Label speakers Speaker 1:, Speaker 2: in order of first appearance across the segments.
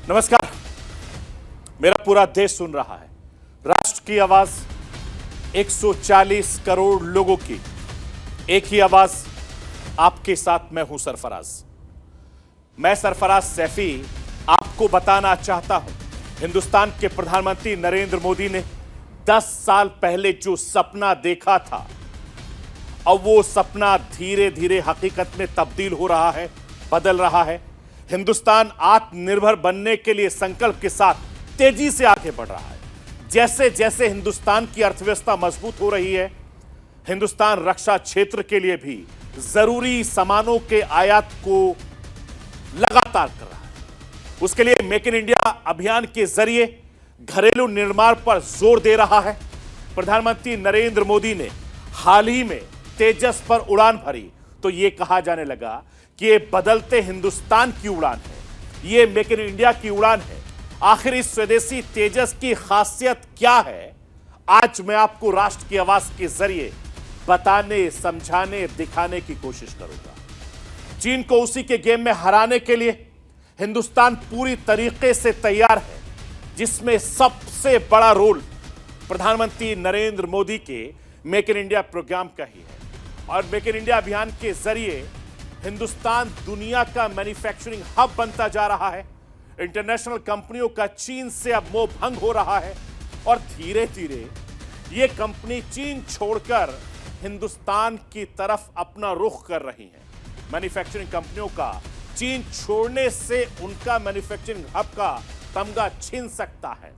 Speaker 1: नमस्कार। मेरा पूरा देश सुन रहा है। राष्ट्र की आवाज 140 करोड़ लोगों की एक ही आवाज। आपके साथ मैं हूं सरफराज। मैं सरफराज सैफी आपको बताना चाहता हूं, हिंदुस्तान के प्रधानमंत्री नरेंद्र मोदी ने 10 साल पहले जो सपना देखा था, अब वो सपना धीरे धीरे हकीकत में तब्दील हो रहा है, बदल रहा है। हिंदुस्तान आत्मनिर्भर बनने के लिए संकल्प के साथ तेजी से आगे बढ़ रहा है। जैसे जैसे हिंदुस्तान की अर्थव्यवस्था मजबूत हो रही है, हिंदुस्तान रक्षा क्षेत्र के लिए भी जरूरी सामानों के आयात को लगातार कर रहा है। उसके लिए मेक इन इंडिया अभियान के जरिए घरेलू निर्माण पर जोर दे रहा है। प्रधानमंत्री नरेंद्र मोदी ने हाल ही में तेजस पर उड़ान भरी तो यह कहा जाने लगा कि यह बदलते हिंदुस्तान की उड़ान है, यह मेक इन इंडिया की उड़ान है। आखिर इस स्वदेशी तेजस की खासियत क्या है, आज मैं आपको राष्ट्र की आवाज के जरिए बताने, समझाने, दिखाने की कोशिश करूंगा। चीन को उसी के गेम में हराने के लिए हिंदुस्तान पूरी तरीके से तैयार है, जिसमें सबसे बड़ा रोल प्रधानमंत्री नरेंद्र मोदी के मेक इन इंडिया प्रोग्राम का ही है। और मेक इन इंडिया अभियान के जरिए हिंदुस्तान दुनिया का मैन्युफैक्चरिंग हब बनता जा रहा है। इंटरनेशनल कंपनियों का चीन से अब मोह भंग हो रहा है और धीरे धीरे ये कंपनी चीन छोड़कर हिंदुस्तान की तरफ अपना रुख कर रही हैं। मैन्युफैक्चरिंग कंपनियों का चीन छोड़ने से उनका मैन्युफैक्चरिंग हब का तमगा छिन सकता है।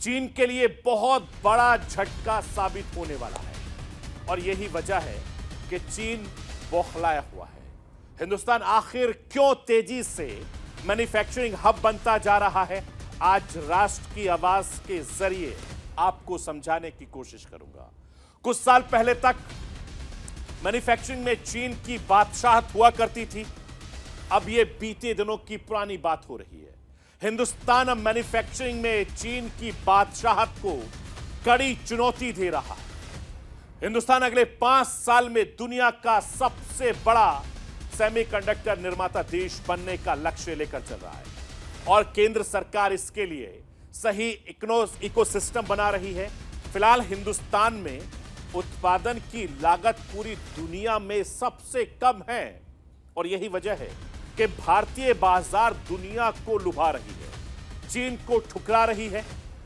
Speaker 1: चीन के लिए बहुत बड़ा झटका साबित होने वाला है और यही वजह है कि चीन बौखलाया हुआ है। हिंदुस्तान आखिर क्यों तेजी से मैन्युफैक्चरिंग हब बनता जा रहा है, आज राष्ट्र की आवाज के जरिए आपको समझाने की कोशिश करूंगा। कुछ साल पहले तक मैन्युफैक्चरिंग में चीन की बादशाहत हुआ करती थी, अब यह बीते दिनों की पुरानी बात हो रही है। हिंदुस्तान अब मैन्युफैक्चरिंग में चीन की बादशाहत को कड़ी चुनौती दे रहा है। हिंदुस्तान अगले 5 साल में दुनिया का सबसे बड़ा सेमीकंडक्टर निर्माता देश बनने का लक्ष्य लेकर चल रहा है और केंद्र सरकार इसके लिए सही इकोसिस्टम बना रही है। फिलहाल हिंदुस्तान में उत्पादन की लागत पूरी दुनिया में सबसे कम है और यही वजह है कि भारतीय बाजार दुनिया को लुभा रही है, चीन को ठुकरा रही है।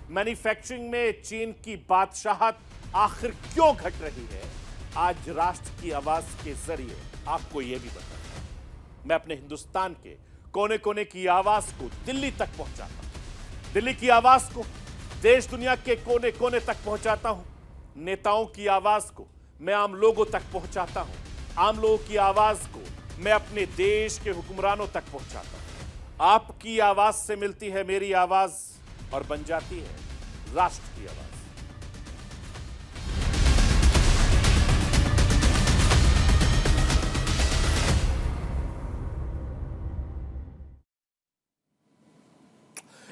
Speaker 1: मैन्युफैक्चरिंग में चीन की बादशाहत आखिर क्यों घट रही है, आज राष्ट्र की आवाज के जरिए आपको यह भी बताऊंगा। मैं अपने हिंदुस्तान के कोने कोने की आवाज को दिल्ली तक पहुंचाता हूं, दिल्ली की आवाज को देश दुनिया के कोने कोने तक पहुंचाता हूं। नेताओं की आवाज को मैं आम लोगों तक पहुंचाता हूं, आम लोगों की आवाज को मैं अपने देश के हुक्मरानों तक पहुंचाता हूं। आपकी आवाज से मिलती है मेरी आवाज और बन जाती है राष्ट्र की आवाज।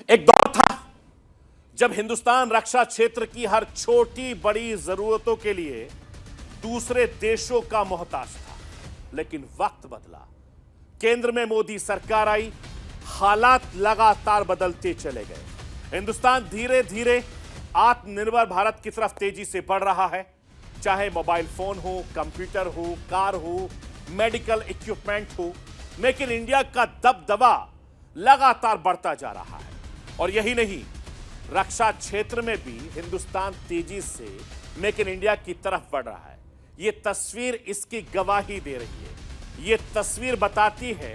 Speaker 1: एक दौर था जब हिंदुस्तान रक्षा क्षेत्र की हर छोटी बड़ी जरूरतों के लिए दूसरे देशों का मोहताज था, लेकिन वक्त बदला, केंद्र में मोदी सरकार आई, हालात लगातार बदलते चले गए। हिंदुस्तान धीरे धीरे आत्मनिर्भर भारत की तरफ तेजी से बढ़ रहा है। चाहे मोबाइल फोन हो, कंप्यूटर हो, कार हो, मेडिकल इक्विपमेंट हो, मेक इन इंडिया का दबदबा लगातार बढ़ता जा रहा है। और यही नहीं, रक्षा क्षेत्र में भी हिंदुस्तान तेजी से मेक इन इंडिया की तरफ बढ़ रहा है। यह तस्वीर इसकी गवाही दे रही है। यह तस्वीर बताती है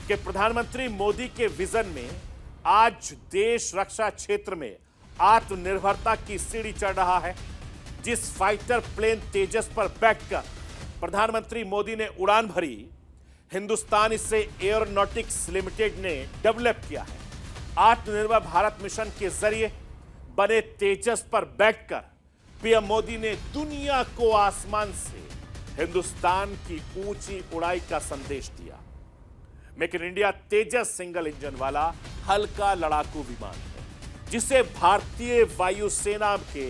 Speaker 1: कि प्रधानमंत्री मोदी के विजन में आज देश रक्षा क्षेत्र में आत्मनिर्भरता की सीढ़ी चढ़ रहा है। जिस फाइटर प्लेन तेजस पर बैठकर प्रधानमंत्री मोदी ने उड़ान भरी, हिंदुस्तान इसे एयरोनॉटिक्स लिमिटेड ने डेवलप किया है। आत्मनिर्भर भारत मिशन के जरिए बने तेजस पर बैठकर पीएम मोदी ने दुनिया को आसमान से हिंदुस्तान की ऊंची उड़ाई का संदेश दिया। Make in India Tejas single engine वाला हल्का लड़ाकू विमान है, जिसे भारतीय वायुसेना के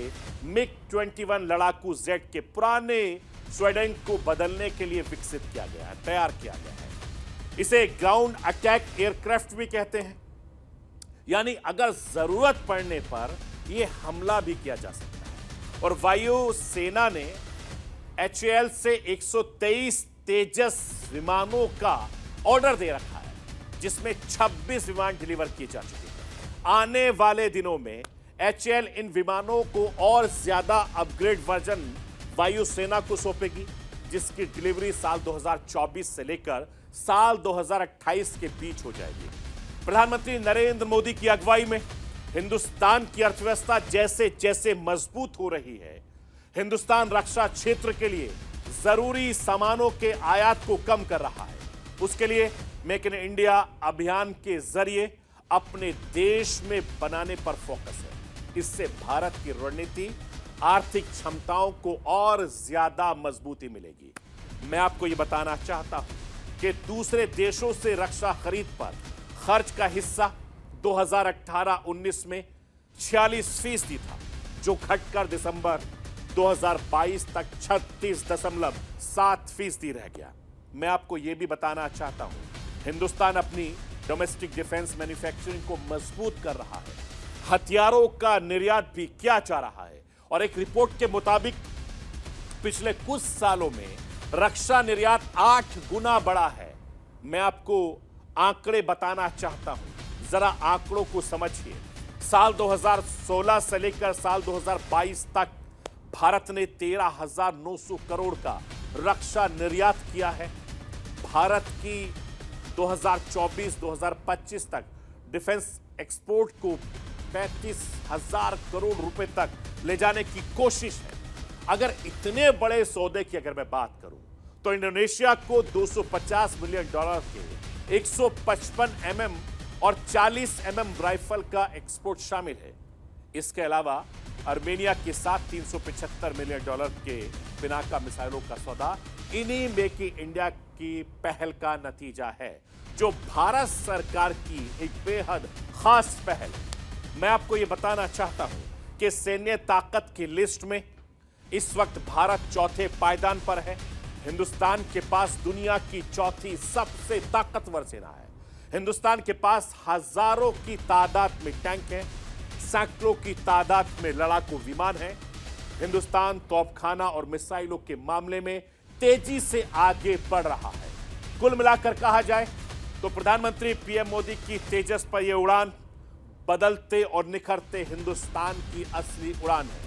Speaker 1: मिग 21 लड़ाकू जेट के पुराने स्वेडेन को बदलने के लिए विकसित किया गया है, तैयार किया गया है। इसे ग्राउंड अटैक एयरक्राफ्ट भी कहते हैं। यानी अगर जरूरत पड़ने पर यह हमला भी किया जा सकता है। और वायु सेना ने HAL से 123 तेजस विमानों का ऑर्डर दे रखा है, जिसमें 26 विमान डिलीवर किए जा चुके हैं। आने वाले दिनों में HAL इन विमानों को और ज्यादा अपग्रेड वर्जन वायुसेना को सौंपेगी, जिसकी डिलीवरी साल 2024 से लेकर साल 2028 के बीच हो जाएगी। प्रधानमंत्री नरेंद्र मोदी की अगुवाई में हिंदुस्तान की अर्थव्यवस्था जैसे जैसे मजबूत हो रही है, हिंदुस्तान रक्षा क्षेत्र के लिए जरूरी सामानों के आयात को कम कर रहा है। उसके लिए मेक इन इंडिया अभियान के जरिए अपने देश में बनाने पर फोकस है। इससे भारत की रणनीति आर्थिक क्षमताओं को और ज्यादा मजबूती मिलेगी। मैं आपको यह बताना चाहता हूं कि दूसरे देशों से रक्षा खरीद पर खर्च का हिस्सा 2018-19 में 46% था, जो घटकर दिसंबर 2022 तक 36.7% रह गया। मैं आपको यह भी बताना चाहता हूं, हिंदुस्तान अपनी डोमेस्टिक डिफेंस मैन्युफैक्चरिंग को मजबूत कर रहा है, हथियारों का निर्यात भी किया जा रहा है। और एक रिपोर्ट के मुताबिक पिछले कुछ सालों में रक्षा निर्यात 8 गुना बढ़ा है। मैं आपको आंकड़े बताना चाहता हूं, जरा आंकड़ों को समझिए। साल 2016 से लेकर साल 2022 तक भारत ने 13,900 करोड़ का रक्षा निर्यात किया है। भारत की 2024-2025 तक डिफेंस एक्सपोर्ट को 35,000 करोड़ रुपए तक ले जाने की कोशिश है। अगर इतने बड़े सौदे की अगर मैं बात करूं, तो इंडोनेशिया को $250 मिलियन के 155 mm और 40 mm राइफल का एक्सपोर्ट शामिल है। इसके अलावा आर्मेनिया के साथ $375 मिलियन के पिनाका मिसाइलों का सौदा इन्हीं मेक इन इंडिया की पहल का नतीजा है, जो भारत सरकार की एक बेहद खास पहल है। मैं आपको यह बताना चाहता हूं कि सैन्य ताकत की लिस्ट में इस वक्त भारत चौथे पायदान पर है। हिंदुस्तान के पास दुनिया की चौथी सबसे ताकतवर सेना है। हिंदुस्तान के पास हजारों की तादाद में टैंक हैं, सैकड़ों की तादाद में लड़ाकू विमान हैं। हिंदुस्तान तोपखाना और मिसाइलों के मामले में तेजी से आगे बढ़ रहा है। कुल मिलाकर कहा जाए तो प्रधानमंत्री पीएम मोदी की तेजस पर यह उड़ान बदलते और निखरते हिंदुस्तान की असली उड़ान है,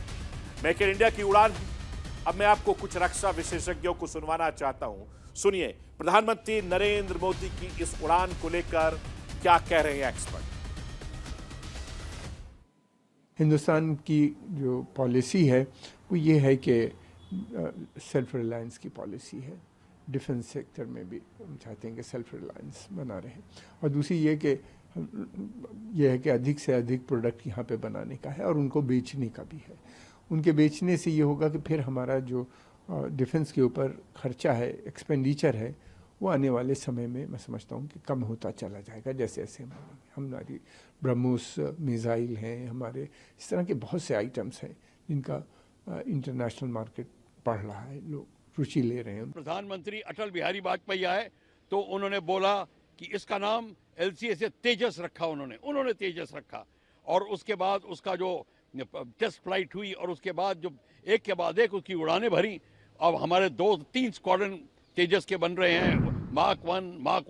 Speaker 1: मेक इन इंडिया की उड़ान है। अब मैं आपको कुछ रक्षा विशेषज्ञों को सुनवाना चाहता हूं। सुनिए प्रधानमंत्री नरेंद्र मोदी की इस उड़ान को लेकर क्या कह रहे हैं एक्सपर्ट।
Speaker 2: हिंदुस्तान की जो पॉलिसी है वो ये है कि सेल्फ रिलायंस की पॉलिसी है। डिफेंस सेक्टर में भी हम चाहते हैं कि सेल्फ रिलायंस बना रहे, और दूसरी ये कि यह है कि अधिक से अधिक प्रोडक्ट यहाँ पे बनाने का है और उनको बेचने का भी है। उनके बेचने से ये होगा कि फिर हमारा जो डिफेंस के ऊपर खर्चा है, एक्सपेंडिचर है, वो आने वाले समय में मैं समझता हूँ कि कम होता चला जाएगा। जैसे जैसे हमारी ब्रह्मोस मिसाइल हैं, हमारे इस तरह के बहुत से आइटम्स हैं जिनका इंटरनेशनल मार्केट बढ़ रहा है, लोग रुचि ले रहे हैं।
Speaker 3: प्रधानमंत्री अटल बिहारी वाजपेयी आए तो उन्होंने बोला कि इसका नाम LCA से तेजस रखा, उन्होंने तेजस रखा। और उसके बाद उसका जो टेस्ट फ्लाइट हुई और उसके बाद जो एक के बाद एक उसकी उड़ानें भरी। अब हमारे 2-3 स्क्वाड्रन तेजस के बन रहे हैं। मार्क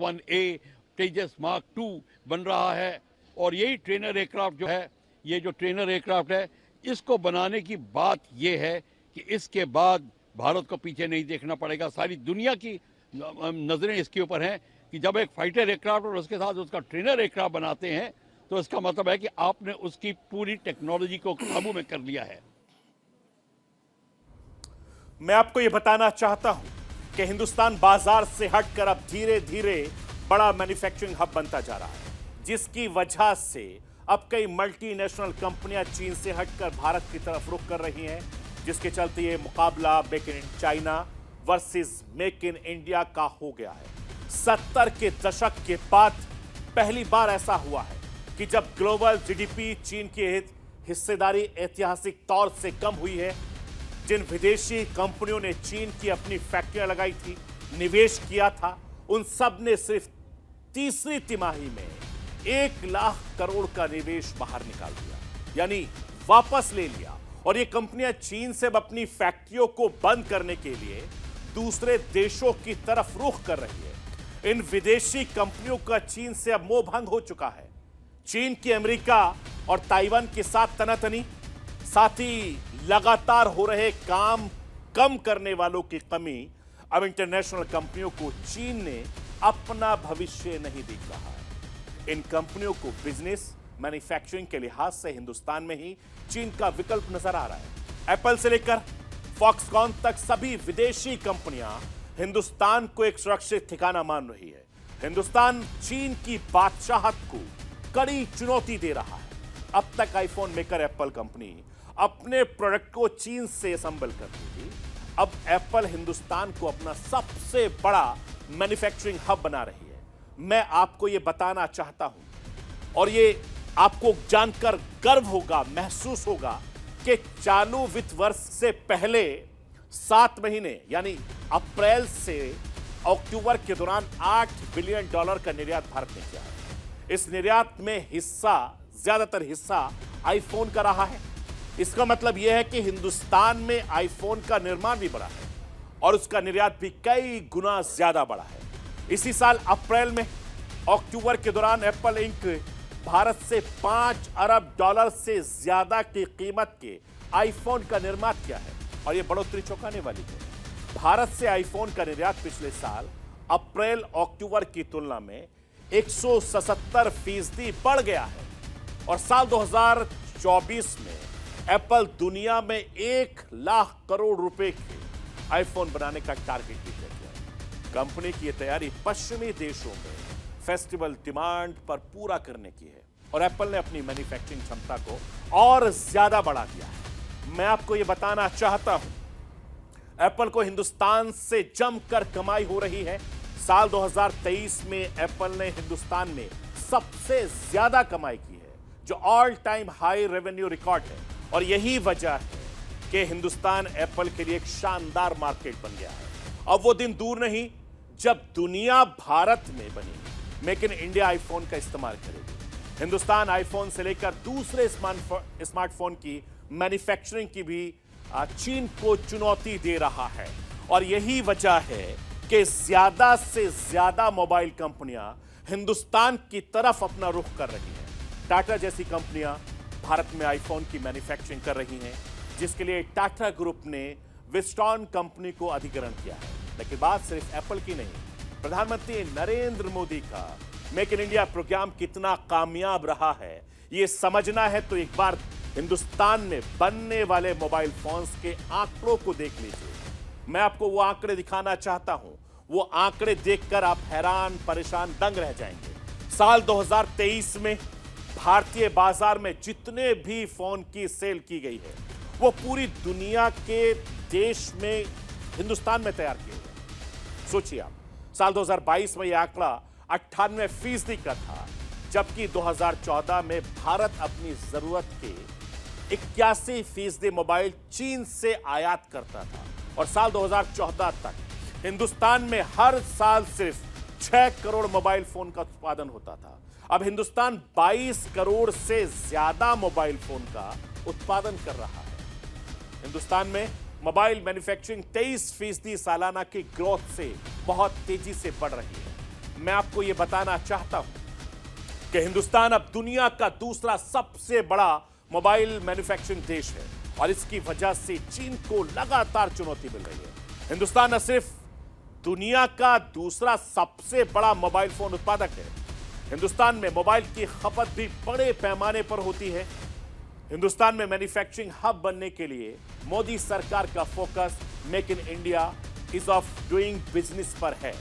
Speaker 3: 1A, तेजस मार्क 2 बन रहा है। और यही ट्रेनर एयरक्राफ्ट जो है, ये जो ट्रेनर एयरक्राफ्ट है, इसको बनाने की बात ये है कि इसके बाद भारत को पीछे नहीं देखना पड़ेगा। सारी दुनिया की नजरें इसके ऊपर हैं कि जब एक फाइटर एयरक्राफ्ट और उसके साथ उसका ट्रेनर एयरक्राफ्ट बनाते हैं तो इसका मतलब है कि आपने उसकी पूरी टेक्नोलॉजी को काबू में कर लिया है।
Speaker 1: मैं आपको यह बताना चाहता हूं कि हिंदुस्तान बाजार से हटकर अब धीरे धीरे बड़ा मैन्युफैक्चरिंग हब बनता जा रहा है, जिसकी वजह से अब कई मल्टीनेशनल कंपनियां चीन से हटकर भारत की तरफ रुख कर रही हैं, जिसके चलते ये मुकाबला make in China versus make in India का हो गया है। 70 के दशक के बाद पहली बार ऐसा हुआ है कि जब ग्लोबल जीडीपी चीन की हिस्सेदारी ऐतिहासिक तौर से कम हुई है। जिन विदेशी कंपनियों ने चीन की अपनी फैक्ट्रियां लगाई थी, निवेश किया था, उन सब ने सिर्फ तीसरी तिमाही में 1 लाख करोड़ का निवेश बाहर निकाल दिया, यानी वापस ले लिया। और ये कंपनियां चीन से अब अपनी फैक्ट्रियों को बंद करने के लिए दूसरे देशों की तरफ रुख कर रही है। इन विदेशी कंपनियों का चीन से अब मोह भंग हो चुका है। चीन की अमेरिका और ताइवान के साथ तनातनी, साथ ही लगातार हो रहे काम कम करने वालों की कमी, अब इंटरनेशनल कंपनियों को चीन ने अपना भविष्य नहीं दिख रहा है। इन कंपनियों को बिजनेस मैन्युफैक्चरिंग के लिहाज से हिंदुस्तान में ही चीन का विकल्प नजर आ रहा है। एप्पल से लेकर फॉक्सकॉन तक सभी विदेशी कंपनियां हिंदुस्तान को एक सुरक्षित ठिकाना मान रही है। हिंदुस्तान चीन की बादशाहत को कड़ी चुनौती दे रहा है। अब तक आईफोन मेकर एप्पल कंपनी अपने प्रोडक्ट को चीन से असेंबल करती थी। अब एप्पल हिंदुस्तान को अपना सबसे बड़ा मैन्युफैक्चरिंग हब बना रही है। मैं आपको यह बताना चाहता हूं और ये आपको जानकर गर्व होगा, महसूस होगा कि चालू वित्त वर्ष से पहले 7 महीने यानी अप्रैल से अक्टूबर के दौरान $8 बिलियन का निर्यात भारत ने किया है। इस निर्यात में ज्यादातर हिस्सा आईफोन का रहा है। इसका मतलब यह है कि हिंदुस्तान में आईफोन का निर्माण भी बढ़ा है और उसका निर्यात भी कई गुना ज्यादा बढ़ा है। इसी साल अप्रैल में अक्टूबर के दौरान एप्पल इंक भारत से $5 अरब से ज्यादा की कीमत के आईफोन का निर्माण किया है और यह बढ़ोतरी चौंकाने वाली है। भारत से आईफोन का निर्यात पिछले साल अप्रैल अक्टूबर की तुलना में 177% बढ़ गया है और साल 2024 में एप्पल दुनिया में 1 लाख करोड़ रुपए के आईफोन बनाने का टारगेट भी किया गया है। कंपनी की यह तैयारी पश्चिमी देशों में फेस्टिवल डिमांड पर पूरा करने की है और एप्पल ने अपनी मैन्युफैक्चरिंग क्षमता को और ज्यादा बढ़ा दिया है। मैं आपको यह बताना चाहता हूं, एप्पल को हिंदुस्तान से जमकर कमाई हो रही है। साल 2023 में एप्पल ने हिंदुस्तान में सबसे ज्यादा कमाई की है, जो all time high revenue record है और यही वजह है कि हिंदुस्तान एप्पल के लिए एक शानदार मार्केट बन गया है। अब वो दिन दूर नहीं जब दुनिया भारत में बनी मेक इन इंडिया आईफोन का इस्तेमाल करेगी। हिंदुस्तान आईफोन से लेकर दूसरे स्मार्टफोन की मैन्युफैक्चरिंग की भी चीन को चुनौती दे रहा है और यही वजह है कि ज्यादा से ज्यादा मोबाइल कंपनियां हिंदुस्तान की तरफ अपना रुख कर रही हैं। टाटा जैसी कंपनियां भारत में आईफोन की मैन्युफैक्चरिंग कर रही हैं, जिसके लिए टाटा ग्रुप ने विस्टॉन कंपनी को अधिग्रहण किया है। लेकिन बात सिर्फ एप्पल की नहीं, प्रधानमंत्री नरेंद्र मोदी का मेक इन इंडिया प्रोग्राम कितना कामयाब रहा है यह समझना है तो एक बार हिंदुस्तान में बनने वाले मोबाइल फोन्स के आंकड़ों को देख लीजिए। मैं आपको वो आंकड़े दिखाना चाहता हूं। वो आंकड़े देखकर आप हैरान, परेशान, दंग रह जाएंगे। साल 2023 में भारतीय बाजार में जितने भी फोन की सेल की गई है वो पूरी दुनिया के देश में हिंदुस्तान में तैयार किए गए। सोचिए आप, साल 2022 में यह आंकड़ा 98% का था, जबकि 2014 में भारत अपनी जरूरत के 81% मोबाइल चीन से आयात करता था और साल 2014 तक हिंदुस्तान में हर साल सिर्फ 6 करोड़ मोबाइल फोन का उत्पादन होता था। अब हिंदुस्तान 22 करोड़ से ज्यादा मोबाइल फोन का उत्पादन कर रहा है। हिंदुस्तान में मोबाइल मैन्युफैक्चरिंग 23% सालाना की ग्रोथ से बहुत तेजी से बढ़ रही है। मैं आपको यह बताना चाहता हूं कि हिंदुस्तान अब दुनिया का दूसरा सबसे बड़ा मोबाइल मैन्युफैक्चरिंग देश है और इसकी वजह से चीन को लगातार चुनौती मिल रही है। हिंदुस्तान न सिर्फ दुनिया का दूसरा सबसे बड़ा मोबाइल फोन उत्पादक है, हिंदुस्तान में मोबाइल की खपत भी बड़े पैमाने पर होती है। हिंदुस्तान में मैन्युफैक्चरिंग हब बनने के लिए मोदी सरकार का focus make in India, is of doing business पर है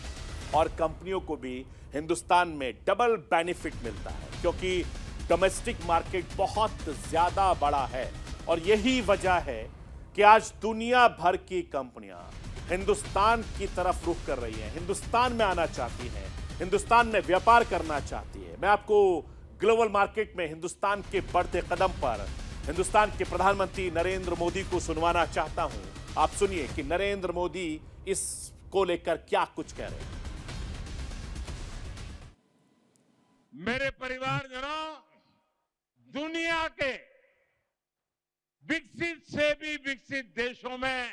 Speaker 1: और कंपनियों को भी हिंदुस्तान में डबल बेनिफिट मिलता है क्योंकि डोमेस्टिक मार्केट बहुत ज्यादा बड़ा है और यही वजह है कि आज दुनिया भर की कंपनियां हिंदुस्तान की तरफ रुख कर रही हैं, हिंदुस्तान में आना चाहती हैं, हिंदुस्तान में व्यापार करना चाहती है। मैं आपको ग्लोबल मार्केट में हिंदुस्तान के बढ़ते कदम पर हिंदुस्तान के प्रधानमंत्री नरेंद्र मोदी को सुनवाना चाहता हूं। आप सुनिए कि नरेंद्र मोदी इसको लेकर क्या कुछ कह रहे हैं।
Speaker 4: मेरे परिवारजनों, दुनिया के विकसित से भी विकसित देशों में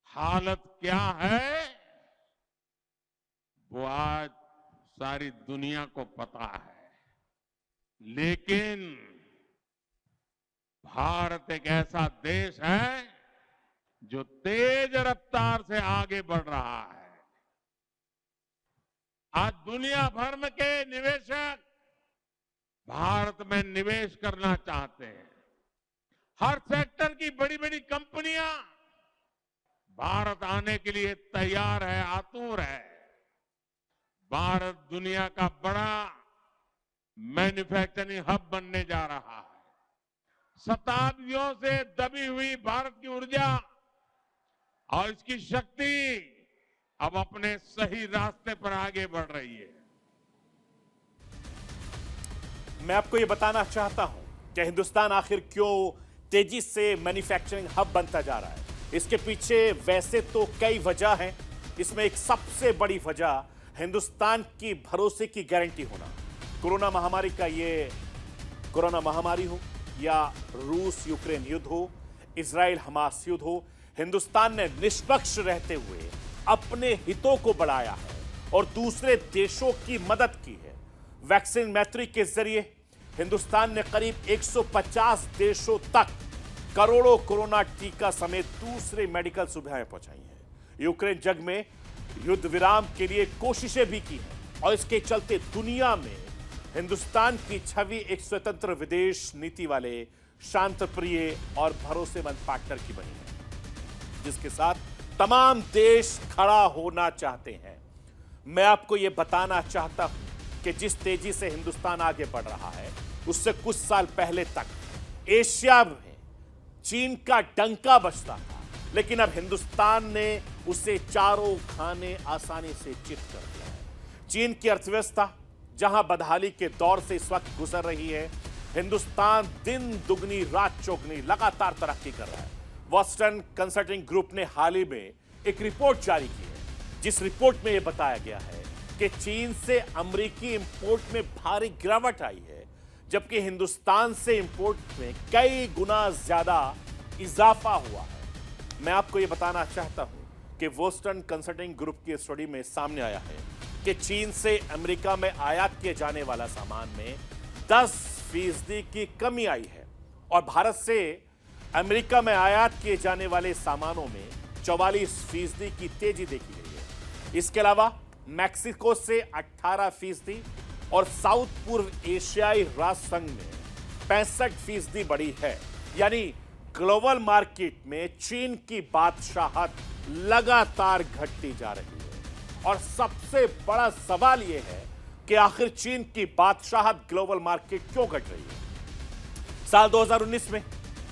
Speaker 4: हालत क्या है वो आज सारी दुनिया को पता है। लेकिन भारत एक ऐसा देश है जो तेज रफ्तार से आगे बढ़ रहा है। आज दुनिया भर में के निवेशक भारत में निवेश करना चाहते हैं। हर सेक्टर की बड़ी बड़ी कंपनियां भारत आने के लिए तैयार है, आतुर है। भारत दुनिया का बड़ा मैन्युफैक्चरिंग हब बनने जा रहा है। शताब्दियों से दबी हुई भारत की ऊर्जा और इसकी शक्ति अब अपने सही रास्ते पर आगे बढ़ रही है।
Speaker 1: मैं आपको यह बताना चाहता हूं कि हिंदुस्तान आखिर क्यों तेजी से मैन्युफैक्चरिंग हब बनता जा रहा है। इसके पीछे वैसे तो कई वजह हैं, इसमें एक सबसे बड़ी वजह हिंदुस्तान की भरोसे की गारंटी होना। कोरोना महामारी का ये कोरोना महामारी हो या रूस यूक्रेन युद्ध हो, इजराइल हमास युद्ध हो, हिंदुस्तान ने निष्पक्ष रहते हुए अपने हितों को बढ़ाया है और दूसरे देशों की मदद की है। वैक्सीन मैत्री के जरिए हिंदुस्तान ने करीब 150 देशों तक करोड़ों कोरोना टीका समेत दूसरे मेडिकल सुविधाएं पहुंचाई हैं। यूक्रेन जंग में युद्ध विराम के लिए कोशिशें भी की हैं और इसके चलते दुनिया में हिंदुस्तान की छवि एक स्वतंत्र विदेश नीति वाले शांतप्रिय और भरोसेमंद पार्टनर की बनी है, जिसके साथ तमाम देश खड़ा होना चाहते हैं। मैं आपको यह बताना चाहता हूं कि जिस तेजी से हिंदुस्तान आगे बढ़ रहा है उससे कुछ साल पहले तक एशिया में चीन का डंका बजता था, लेकिन अब हिंदुस्तान ने उसे चारों खाने आसानी से चित कर दिया है। चीन की अर्थव्यवस्था जहां बदहाली के दौर से इस वक्त गुजर रही है, हिंदुस्तान दिन दुगनी रात चौगनी लगातार तरक्की कर रहा है। बोस्टन कंसल्टिंग ग्रुप ने हाल ही में एक रिपोर्ट जारी की है, जिस रिपोर्ट में यह बताया गया है कि चीन से अमेरिकी इंपोर्ट में भारी गिरावट आई है, जबकि हिंदुस्तान से इंपोर्ट में कई गुना ज्यादा इजाफा हुआ है। मैं आपको यह बताना चाहता हूं कि बोस्टन कंसल्टिंग ग्रुप की स्टडी में सामने आया है कि चीन से अमेरिका में आयात किए जाने वाला सामान में 10% की कमी आई है और भारत से अमेरिका में आयात किए जाने वाले सामानों में 44% की तेजी देखी गई है। इसके अलावा मैक्सिको से 18% और साउथ पूर्व एशियाई राष्ट्र संघ में 65% बढ़ी है। यानी ग्लोबल मार्केट में चीन की बादशाहत लगातार घटती जा रही है और सबसे बड़ा सवाल यह है कि आखिर चीन की बादशाहत ग्लोबल मार्केट क्यों घट रही है। साल 2019 में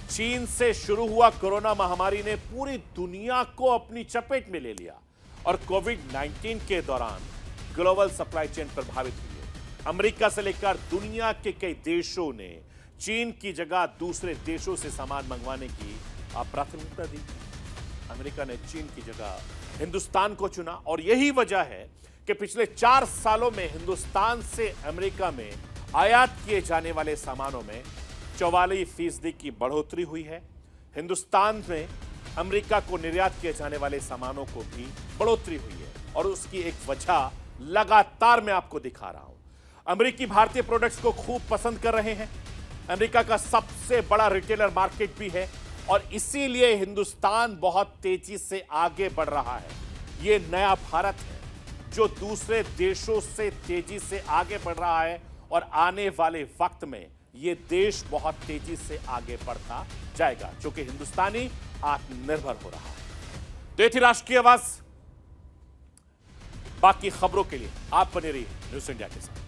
Speaker 1: चीन से शुरू हुआ कोरोना महामारी ने पूरी दुनिया को अपनी चपेट में ले लिया और कोविड-19 के दौरान ग्लोबल सप्लाई चेन प्रभावित हुई है। अमेरिका से लेकर दुनिया के कई देशों ने चीन की जगह दूसरे देशों से सामान मंगवाने की प्राथमिकता दी। अमेरिका ने चीन की जगह हिंदुस्तान को चुना और यही वजह है कि पिछले 4 सालों में हिंदुस्तान से अमेरिका में आयात किए जाने वाले सामानों में 44% की बढ़ोतरी हुई है। हिंदुस्तान में अमेरिका को निर्यात किए जाने वाले सामानों को भी बढ़ोतरी हुई है और उसकी एक वजह लगातार मैं आपको दिखा रहा हूं। अमेरिकी भारतीय प्रोडक्ट्स को खूब पसंद कर रहे हैं। अमेरिका का सबसे बड़ा रिटेलर मार्केट भी है और इसीलिए हिंदुस्तान बहुत तेजी से आगे बढ़ रहा है। यह नया भारत है जो दूसरे देशों से तेजी से आगे बढ़ रहा है और आने वाले वक्त में यह देश बहुत तेजी से आगे बढ़ता जाएगा, जो कि हिंदुस्तानी आत्मनिर्भर हो रहा है। तो ये थी राष्ट्रीय आवाज। बाकी खबरों के लिए आप बने रहिए न्यूज़ इंडिया के साथ।